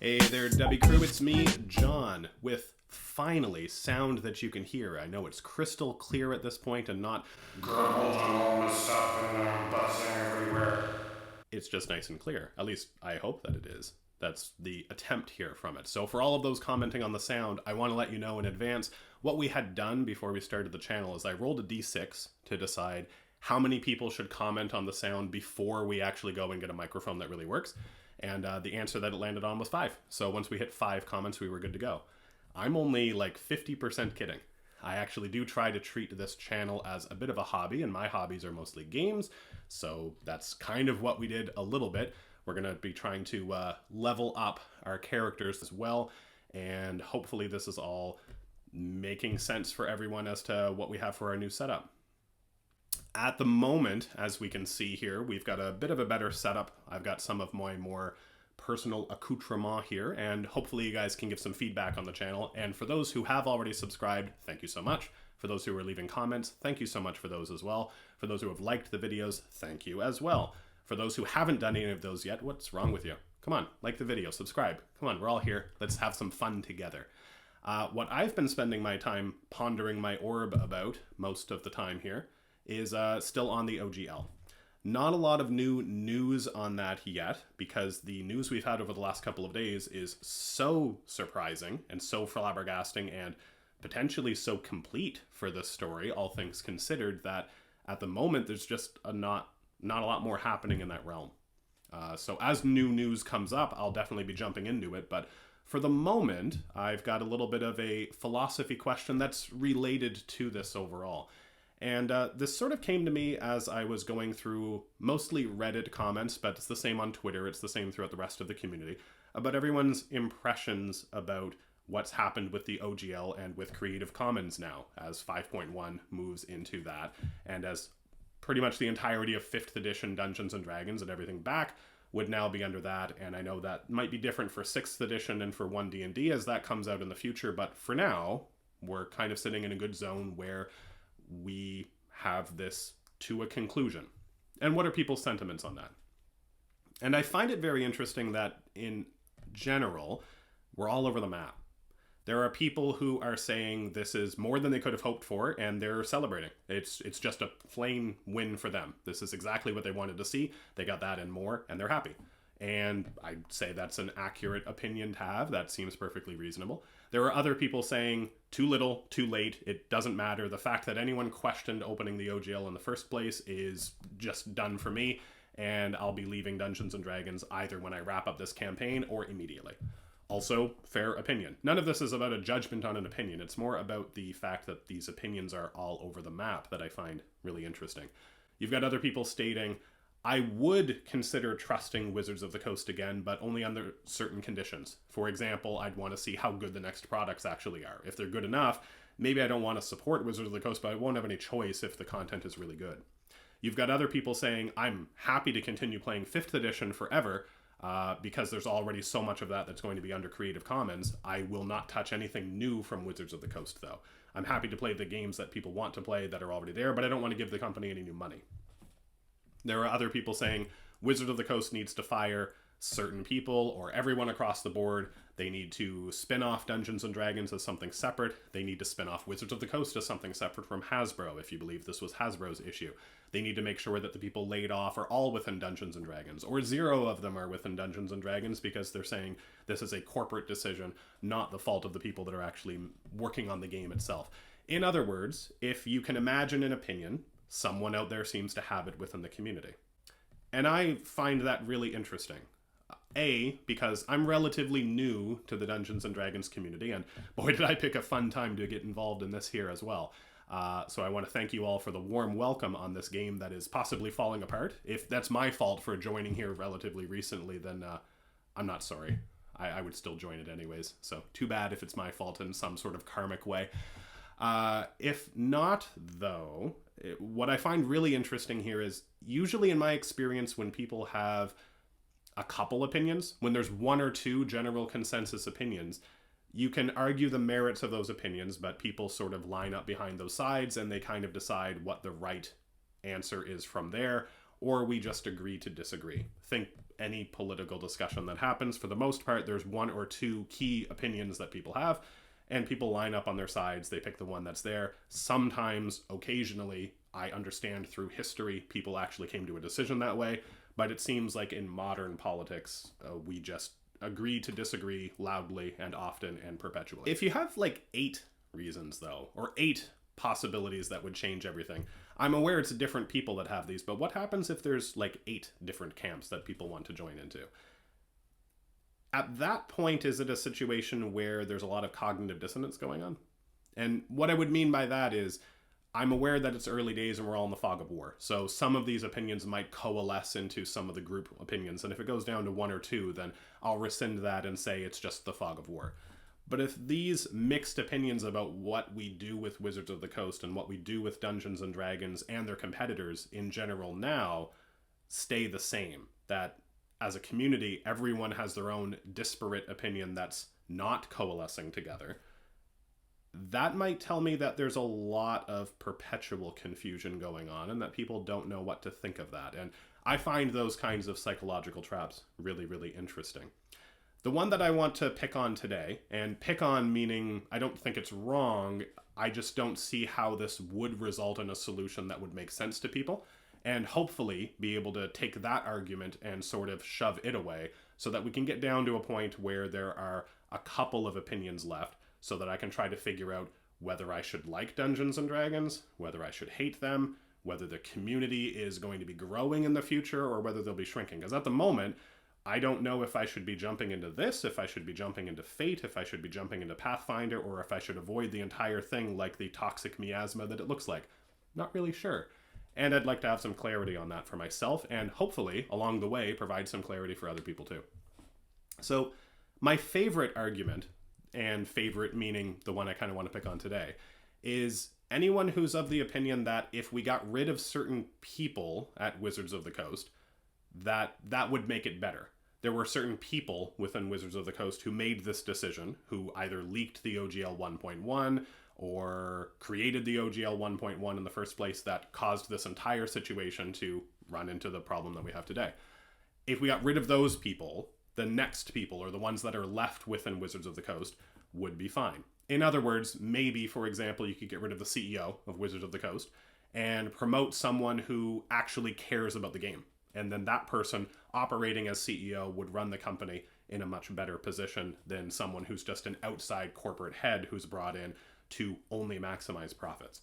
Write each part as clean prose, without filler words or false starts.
Hey there, Debbie crew, it's me, John, with finally sound that you can hear. I know it's crystal clear at this point and not garbled and all messed up and buzzing everywhere. It's just nice and clear. At least I hope that it is. That's the attempt here from it. So for all of those commenting on the sound, I want to let you know in advance what we had done before we started the channel is I rolled a d6 to decide how many people should comment on the sound before we actually go and get a microphone that really works. And the answer that it landed on was 5. So once we hit 5 comments, we were good to go. I'm only like 50% kidding. I actually do try to treat this channel as a bit of a hobby, and my hobbies are mostly games. So that's kind of what we did a little bit. We're going to be trying to level up our characters as well. And hopefully this is all making sense for everyone as to what we have for our new setup. At the moment, as we can see here, we've got a bit of a better setup. I've got some of my more personal accoutrement here, and hopefully you guys can give some feedback on the channel. And for those who have already subscribed, thank you so much. For those who are leaving comments, thank you so much for those as well. For those who have liked the videos, thank you as well. For those who haven't done any of those yet, what's wrong with you? Come on, like the video, subscribe. Come on, we're all here. Let's have some fun together. What I've been spending my time pondering my orb about most of the time here is still on the OGL. Not a lot of new news on that yet, because the news we've had over the last couple of days is so surprising and so flabbergasting and potentially so complete for this story, all things considered, that at the moment there's just not a lot more happening in that realm. So as new news comes up, I'll definitely be jumping into it, but for the moment, I've got a little bit of a philosophy question that's related to this overall. And this sort of came to me as I was going through mostly Reddit comments, but it's the same on Twitter, it's the same throughout the rest of the community, about everyone's impressions about what's happened with the OGL and with Creative Commons now, as 5.1 moves into that, and as pretty much the entirety of 5th edition Dungeons and Dragons and everything back would now be under that. And I know that might be different for 6th edition and for 1D&D as that comes out in the future, but for now, we're kind of sitting in a good zone where we have this to a conclusion. And what are people's sentiments on that? And I find it very interesting that in general, we're all over the map. There are people who are saying this is more than they could have hoped for, and they're celebrating. It's just a plain win for them. This is exactly what they wanted to see. They got that and more, and they're happy. And I'd say that's an accurate opinion to have. That seems perfectly reasonable. There are other people saying, too little, too late, it doesn't matter. The fact that anyone questioned opening the OGL in the first place is just done for me, and I'll be leaving Dungeons & Dragons either when I wrap up this campaign or immediately. Also, fair opinion. None of this is about a judgment on an opinion. It's more about the fact that these opinions are all over the map that I find really interesting. You've got other people stating, I would consider trusting Wizards of the Coast again, but only under certain conditions. For example, I'd want to see how good the next products actually are. If they're good enough, maybe I don't want to support Wizards of the Coast, but I won't have any choice if the content is really good. You've got other people saying, I'm happy to continue playing 5th edition forever, because there's already so much of that that's going to be under Creative Commons. I will not touch anything new from Wizards of the Coast, though. I'm happy to play the games that people want to play that are already there, but I don't want to give the company any new money. There are other people saying Wizards of the Coast needs to fire certain people or everyone across the board. They need to spin off Dungeons & Dragons as something separate. They need to spin off Wizards of the Coast as something separate from Hasbro, if you believe this was Hasbro's issue. They need to make sure that the people laid off are all within Dungeons & Dragons, or 0 of them are within Dungeons & Dragons, because they're saying this is a corporate decision, not the fault of the people that are actually working on the game itself. In other words, if you can imagine an opinion, someone out there seems to have it within the community. And I find that really interesting. A, because I'm relatively new to the Dungeons & Dragons community, and boy did I pick a fun time to get involved in this here as well. So I want to thank you all for the warm welcome on this game that is possibly falling apart. If that's my fault for joining here relatively recently, then I'm not sorry. I would still join it anyways, so too bad if it's my fault in some sort of karmic way. If not, though, what I find really interesting here is, usually in my experience, when people have a couple opinions, when there's 1 or 2 general consensus opinions, you can argue the merits of those opinions, but people sort of line up behind those sides and they kind of decide what the right answer is from there, or we just agree to disagree. Think any political discussion that happens, for the most part, there's one or two key opinions that people have, and people line up on their sides. They pick the one that's there. Sometimes, occasionally, I understand through history, people actually came to a decision that way, but it seems like in modern politics, we just agree to disagree loudly and often and perpetually. If you have like 8 reasons, though, or 8 possibilities that would change everything, I'm aware it's different people that have these, but what happens if there's like 8 different camps that people want to join into? At that point, is it a situation where there's a lot of cognitive dissonance going on? And what I would mean by that is, I'm aware that it's early days and we're all in the fog of war. So some of these opinions might coalesce into some of the group opinions. And if it goes down to 1 or 2, then I'll rescind that and say it's just the fog of war. But if these mixed opinions about what we do with Wizards of the Coast and what we do with Dungeons and Dragons and their competitors in general now stay the same, that as a community, everyone has their own disparate opinion that's not coalescing together, that might tell me that there's a lot of perpetual confusion going on and that people don't know what to think of that. And I find those kinds of psychological traps really, really interesting. The one that I want to pick on today, and pick on meaning I don't think it's wrong, I just don't see how this would result in a solution that would make sense to people, and hopefully be able to take that argument and sort of shove it away so that we can get down to a point where there are a couple of opinions left so that I can try to figure out whether I should like Dungeons and Dragons, whether I should hate them, whether the community is going to be growing in the future, or whether they'll be shrinking. Because at the moment, I don't know if I should be jumping into this, if I should be jumping into Fate, if I should be jumping into Pathfinder, or if I should avoid the entire thing like the toxic miasma that it looks like. Not really sure. And I'd like to have some clarity on that for myself, and hopefully, along the way, provide some clarity for other people too. So, my favorite argument, and favorite meaning the one I kind of want to pick on today, is anyone who's of the opinion that if we got rid of certain people at Wizards of the Coast, that would make it better. There were certain people within Wizards of the Coast who made this decision, who either leaked the OGL 1.1 or created the OGL 1.1 in the first place, that caused this entire situation to run into the problem that we have today. If we got rid of those people, the next people, or the ones that are left within Wizards of the Coast, would be fine. In other words, maybe, for example, you could get rid of the CEO of Wizards of the Coast and promote someone who actually cares about the game. And then that person operating as CEO would run the company in a much better position than someone who's just an outside corporate head who's brought in to only maximize profits.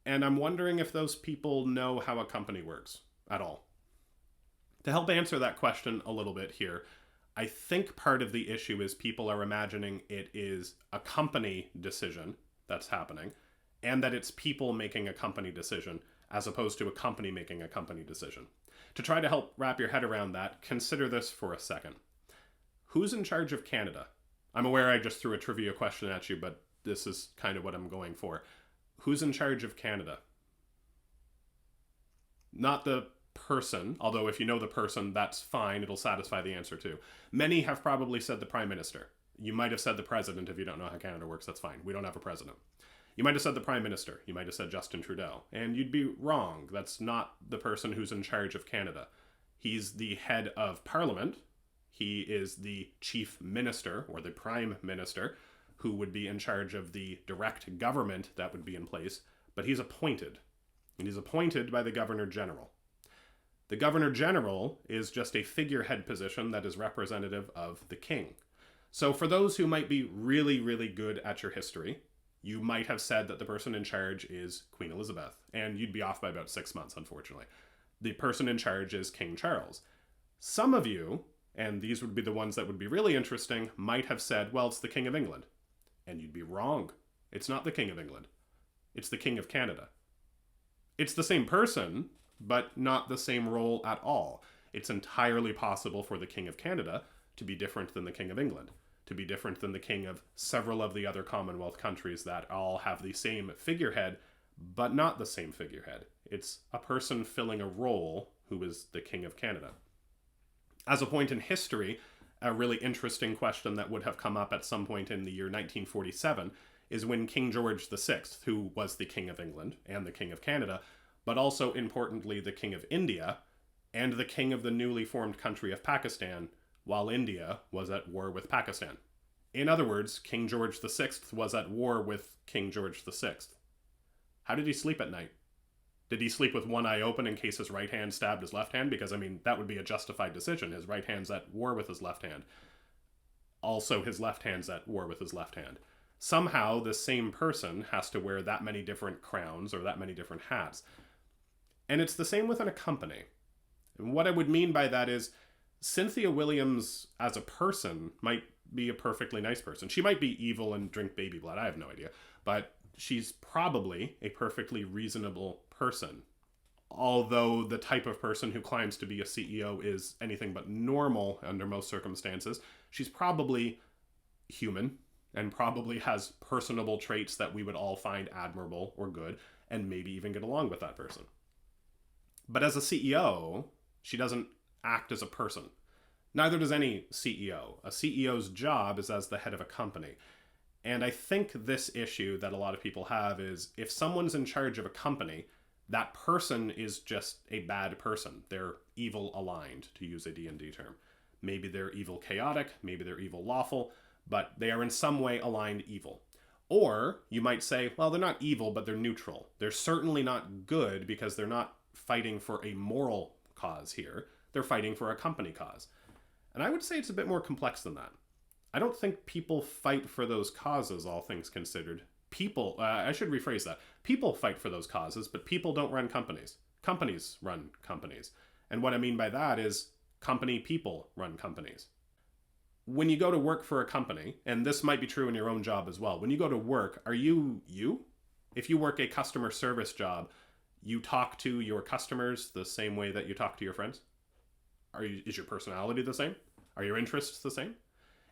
And I'm wondering if those people know how a company works at all. To help answer that question a little bit here, I think part of the issue is people are imagining it is a company decision that's happening, and that it's people making a company decision as opposed to a company making a company decision. To try to help wrap your head around that, consider this for a second. Who's in charge of Canada? I'm aware I just threw a trivia question at you, but this is kind of what I'm going for. Who's in charge of Canada? Not the person, although if you know the person, that's fine, it'll satisfy the answer too. Many have probably said the Prime Minister. You might have said the President if you don't know how Canada works, that's fine. We don't have a president. You might have said the Prime Minister. You might have said Justin Trudeau. And you'd be wrong. That's not the person who's in charge of Canada. He's the head of Parliament. He is the Chief Minister, or the Prime Minister, who would be in charge of the direct government that would be in place. But he's appointed. And he's appointed by the Governor General. The Governor General is just a figurehead position that is representative of the King. So for those who might be really, really good at your history, you might have said that the person in charge is Queen Elizabeth, and you'd be off by about 6 months, unfortunately. The person in charge is King Charles. Some of you, and these would be the ones that would be really interesting, might have said, well, it's the King of England. And you'd be wrong. It's not the King of England. It's the King of Canada. It's the same person, but not the same role at all. It's entirely possible for the King of Canada to be different than the King of England, to be different than the king of several of the other Commonwealth countries that all have the same figurehead, but not the same figurehead. It's a person filling a role who is the King of Canada. As a point in history, a really interesting question that would have come up at some point in the year 1947 is when King George VI, who was the King of England and the King of Canada, but also importantly the King of India and the king of the newly formed country of Pakistan, while India was at war with Pakistan. In other words, King George VI was at war with King George VI. How did he sleep at night? Did he sleep with one eye open in case his right hand stabbed his left hand? Because, I mean, that would be a justified decision. His right hand's at war with his left hand. Also, his left hand's at war with his left hand. Somehow, the same person has to wear that many different crowns or that many different hats. And it's the same within a company. And what I would mean by that is Cynthia Williams as a person might be a perfectly nice person. She might be evil and drink baby blood. I have no idea. But she's probably a perfectly reasonable person. Although the type of person who claims to be a CEO is anything but normal under most circumstances, she's probably human and probably has personable traits that we would all find admirable or good and maybe even get along with that person. But as a CEO, she doesn't act as a person. Neither does any CEO. A CEO's job is as the head of a company. And I think this issue that a lot of people have is if someone's in charge of a company, that person is just a bad person. They're evil aligned, to use a D&D term. Maybe they're evil chaotic, maybe they're evil lawful, but they are in some way aligned evil. Or you might say, well, they're not evil, but they're neutral. They're certainly not good because they're not fighting for a moral cause here. They're fighting for a company cause. And I would say it's a bit more complex than that. I don't think people fight for those causes, all things considered. I should rephrase that. People fight for those causes, but people don't run companies. Companies run companies. And what I mean by that is company people run companies. When you go to work for a company, and this might be true in your own job as well, when you go to work, are you you? If you work a customer service job, you talk to your customers the same way that you talk to your friends? Is your personality the same? Are your interests the same?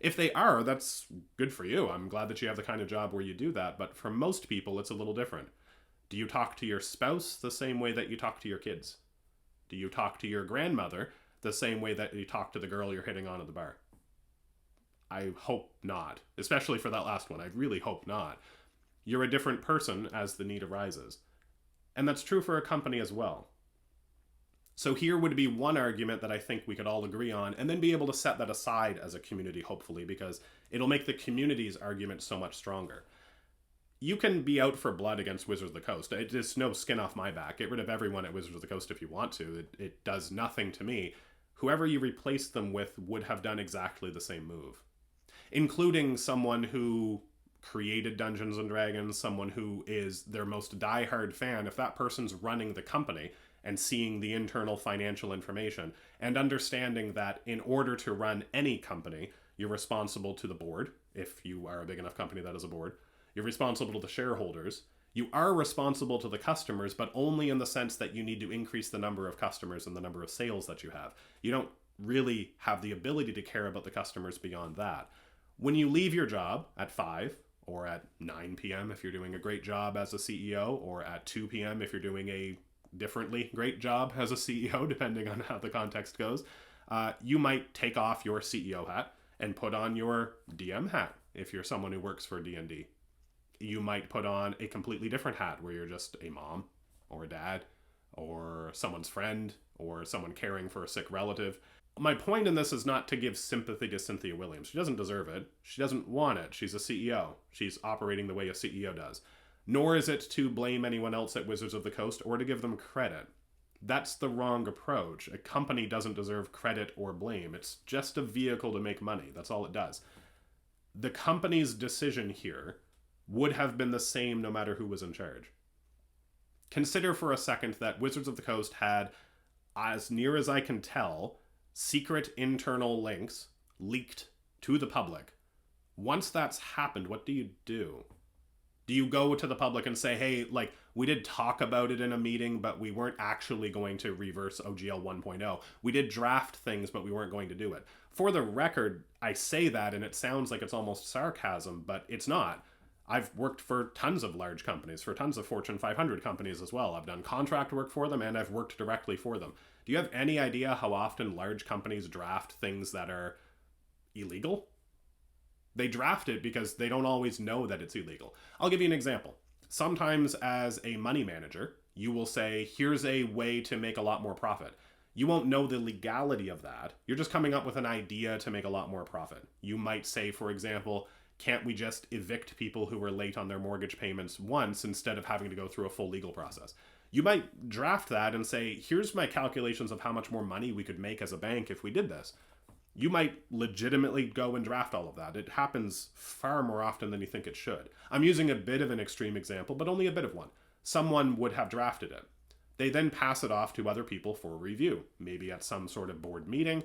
If they are, that's good for you. I'm glad that you have the kind of job where you do that. But for most people, it's a little different. Do you talk to your spouse the same way that you talk to your kids? Do you talk to your grandmother the same way that you talk to the girl you're hitting on at the bar? I hope not. Especially for that last one. I really hope not. You're a different person as the need arises. And that's true for a company as well. So here would be one argument that I think we could all agree on, and then be able to set that aside as a community, hopefully, because it'll make the community's argument so much stronger. You can be out for blood against Wizards of the Coast. It is no skin off my back. Get rid of everyone at Wizards of the Coast if you want to. It does nothing to me. Whoever you replace them with would have done exactly the same move. Including someone who created Dungeons and Dragons, someone who is their most diehard fan. If that person's running the company and seeing the internal financial information and understanding that in order to run any company, you're responsible to the board. If you are a big enough company that is a board, you're responsible to the shareholders. You are responsible to the customers, but only in the sense that you need to increase the number of customers and the number of sales that you have. You don't really have the ability to care about the customers beyond that. When you leave your job at 5 or at 9 p.m. if you're doing a great job as a CEO, or at 2 p.m. if you're doing a differently great job as a CEO, depending on how the context goes, you might take off your CEO hat and put on your DM hat if you're someone who works for D&D. You might put on a completely different hat where you're just a mom or a dad or someone's friend or someone caring for a sick relative. My point in this is not to give sympathy to Cynthia Williams. She doesn't deserve it. She doesn't want it. She's a CEO. She's operating the way a CEO does. Nor is it to blame anyone else at Wizards of the Coast or to give them credit. That's the wrong approach. A company doesn't deserve credit or blame. It's just a vehicle to make money. That's all it does. The company's decision here would have been the same no matter who was in charge. Consider for a second that Wizards of the Coast had, as near as I can tell, secret internal links leaked to the public. Once that's happened, what do you do? Do you go to the public and say, hey, like, we did talk about it in a meeting, but we weren't actually going to reverse OGL 1.0. We did draft things, but we weren't going to do it. For the record, I say that and it sounds like it's almost sarcasm, but it's not. I've worked for tons of large companies, for tons of Fortune 500 companies as well. I've done contract work for them and I've worked directly for them. Do you have any idea how often large companies draft things that are illegal? They draft it because they don't always know that it's illegal. I'll give you an example. Sometimes as a money manager, You will say, here's a way to make a lot more profit. You won't know the legality of that. You're just coming up with an idea to make a lot more profit. You might say, for example, can't we just evict people who were late on their mortgage payments once instead of having to go through a full legal process? You might draft that and say, here's my calculations of how much more money we could make as a bank if we did this. You might legitimately go and draft all of that. It happens far more often than you think it should. I'm using a bit of an extreme example, but only a bit of one. Someone would have drafted it. They then pass it off to other people for review, maybe at some sort of board meeting,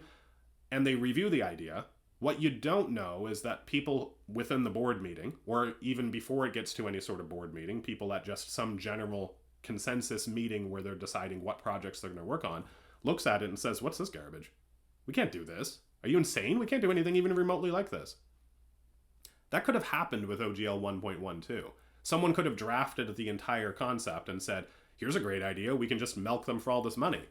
and they review the idea. What you don't know is that people within the board meeting, or even before it gets to any sort of board meeting, people at just some general consensus meeting where they're deciding what projects they're going to work on, looks at it and says, what's this garbage? We can't do this. Are you insane? We can't do anything even remotely like this. That could have happened with OGL 1.1 too. Someone could have drafted the entire concept and said, here's a great idea, we can just milk them for all this money.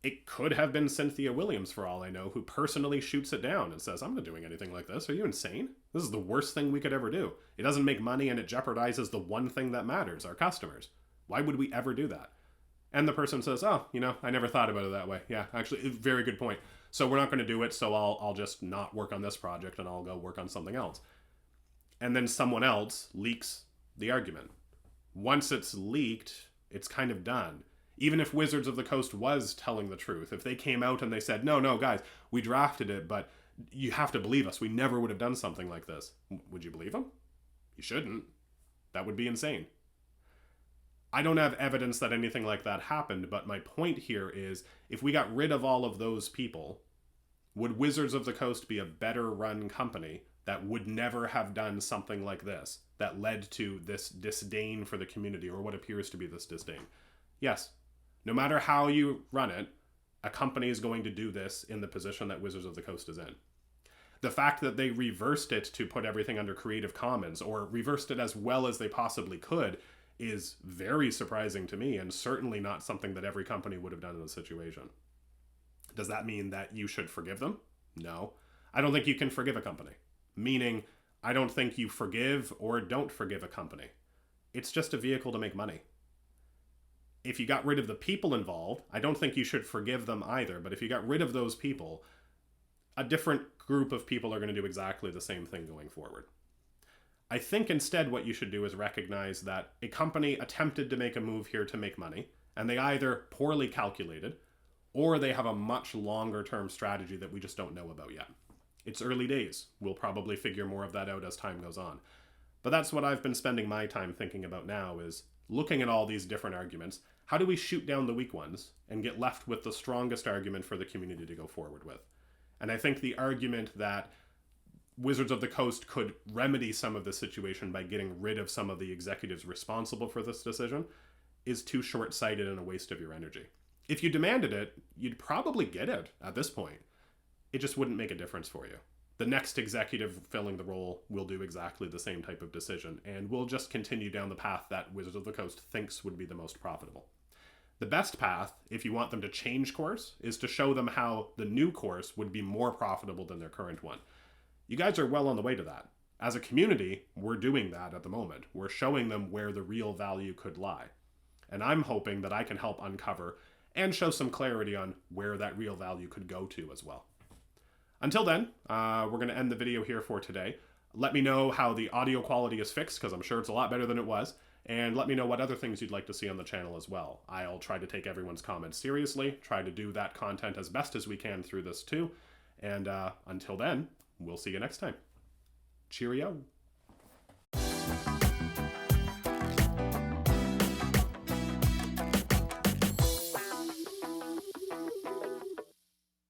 It could have been Cynthia Williams, for all I know, who personally shoots it down and says, I'm not doing anything like this. Are you insane? This is the worst thing we could ever do. It doesn't make money and it jeopardizes the one thing that matters, our customers. Why would we ever do that? And the person says, oh, I never thought about it that way. Yeah, actually, very good point. So we're not going to do it, so I'll just not work on this project and I'll go work on something else. And then someone else leaks the argument. Once it's leaked, it's kind of done. Even if Wizards of the Coast was telling the truth, if they came out and they said, no, guys, we drafted it, but you have to believe us. We never would have done something like this. Would you believe them? You shouldn't. That would be insane. I don't have evidence that anything like that happened, but my point here is, if we got rid of all of those people, would Wizards of the Coast be a better run company that would never have done something like this, that led to this disdain for the community, or what appears to be this disdain? Yes. No matter how you run it, a company is going to do this in the position that Wizards of the Coast is in. The fact that they reversed it to put everything under Creative Commons, or reversed it as well as they possibly could, is very surprising to me, and certainly not something that every company would have done in this situation. Does that mean that you should forgive them? No. I don't think you can forgive a company. Meaning, I don't think you forgive or don't forgive a company. It's just a vehicle to make money. If you got rid of the people involved, I don't think you should forgive them either, but if you got rid of those people, a different group of people are going to do exactly the same thing going forward. I think instead what you should do is recognize that a company attempted to make a move here to make money, and they either poorly calculated, or they have a much longer term strategy that we just don't know about yet. It's early days. We'll probably figure more of that out as time goes on. But that's what I've been spending my time thinking about now, is looking at all these different arguments. How do we shoot down the weak ones and get left with the strongest argument for the community to go forward with? And I think the argument that Wizards of the Coast could remedy some of this situation by getting rid of some of the executives responsible for this decision is too short-sighted and a waste of your energy. If you demanded it, you'd probably get it at this point. It just wouldn't make a difference for you. The next executive filling the role will do exactly the same type of decision, and will just continue down the path that Wizards of the Coast thinks would be the most profitable. The best path, if you want them to change course, is to show them how the new course would be more profitable than their current one. You guys are well on the way to that. As a community, we're doing that at the moment. We're showing them where the real value could lie. And I'm hoping that I can help uncover and show some clarity on where that real value could go to as well. Until then, we're going to end the video here for today. Let me know how the audio quality is fixed, because I'm sure it's a lot better than it was. And let me know what other things you'd like to see on the channel as well. I'll try to take everyone's comments seriously, try to do that content as best as we can through this too. And until then, we'll see you next time. Cheerio.